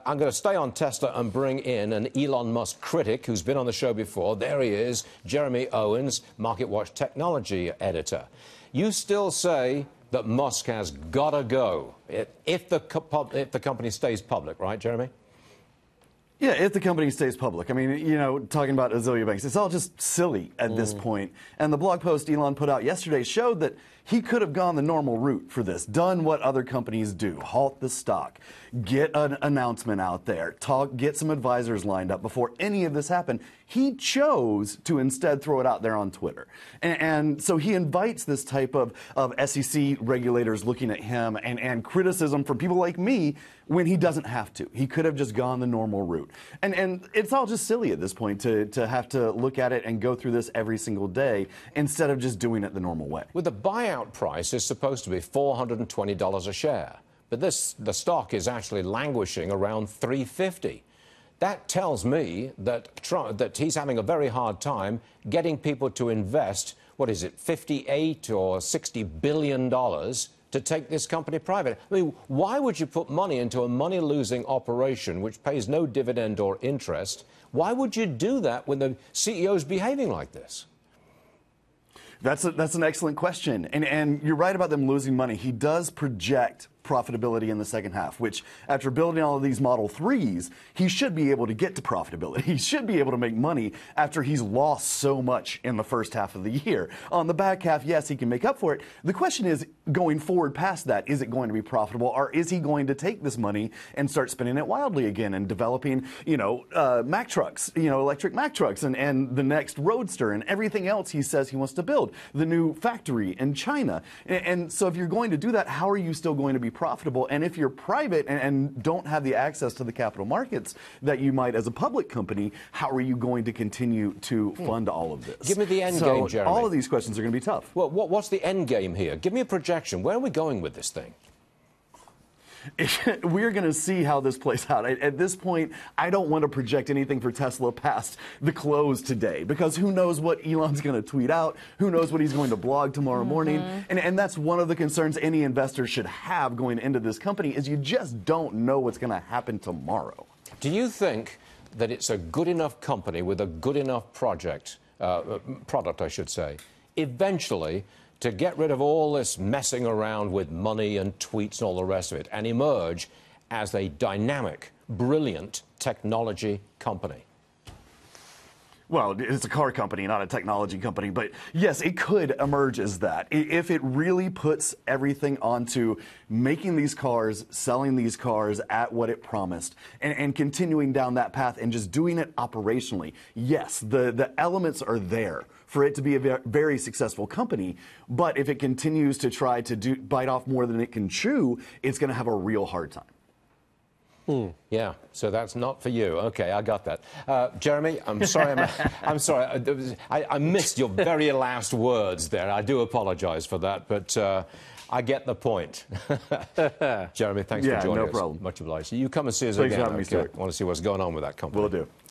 I'm going to stay on Tesla and bring in an Elon Musk critic who's been on the show before. There he is, Jeremy Owens, MarketWatch technology editor. You still say that Musk has got to go if the company stays public, right, Jeremy? Yeah, if the company stays public. I mean, you know, talking about Azealia Banks, it's all just silly at this point. And the blog post Elon put out yesterday showed that he could have gone the normal route for this, done what other companies do, halt the stock, get an announcement out there, get some advisors lined up before any of this happened. He chose to instead throw it out there on Twitter. And so he invites this type of SEC regulators looking at him and criticism from people like me when he doesn't have to. He could have just gone the normal route. And it's all just silly at this point to have to look at it and go through this every single day instead of just doing it the normal way. With the buyout price is supposed to be $420 a share, but the stock is actually languishing around $350. That tells me that he's having a very hard time getting people to invest, what is it, 58 or $60 billion to take this company private. I mean, why would you put money into a money-losing operation which pays no dividend or interest? Why would you do that when the CEO's behaving like this? That's an excellent question. And you're right about them losing money. He does project profitability in the second half, which after building all of these Model 3s, he should be able to get to profitability. He should be able to make money after he's lost so much in the first half of the year. On the back half, yes, he can make up for it. The question is, going forward past that, is it going to be profitable, or is he going to take this money and start spending it wildly again and developing, you know, Mack trucks, you know, electric Mack trucks and the next Roadster and everything else he says he wants to build, the new factory in China. And so if you're going to do that, how are you still going to be profitable? And if you're private and don't have the access to the capital markets that you might as a public company, how are you going to continue to fund all of this? Give me the end game, Jeremy. All of these questions are going to be tough. Well, what's the end game here? Give me a projection. Where are we going with this thing? We're going to see how this plays out. At this point, I don't want to project anything for Tesla past the close today, because who knows what Elon's going to tweet out, who knows what he's going to blog tomorrow morning. And that's one of the concerns any investor should have going into this company, is you just don't know what's going to happen tomorrow. Do you think that it's a good enough company with a good enough product, I should say, eventually to get rid of all this messing around with money and tweets and all the rest of it and emerge as a dynamic, brilliant technology company? Well, it's a car company, not a technology company. But yes, it could emerge as that. If it really puts everything onto making these cars, selling these cars at what it promised, and continuing down that path and just doing it operationally. Yes, the elements are there for it to be a very successful company. But if it continues to try to bite off more than it can chew, it's going to have a real hard time. Yeah, so that's not for you. Okay, I got that. Jeremy, I'm sorry. I'm sorry. I missed your very last words there. I do apologize for that, but I get the point. Jeremy, thanks for joining us. No problem. Much obliged. You come and see us Thanks again. for having me, Stuart. I want to see what's going on with that company. Will do.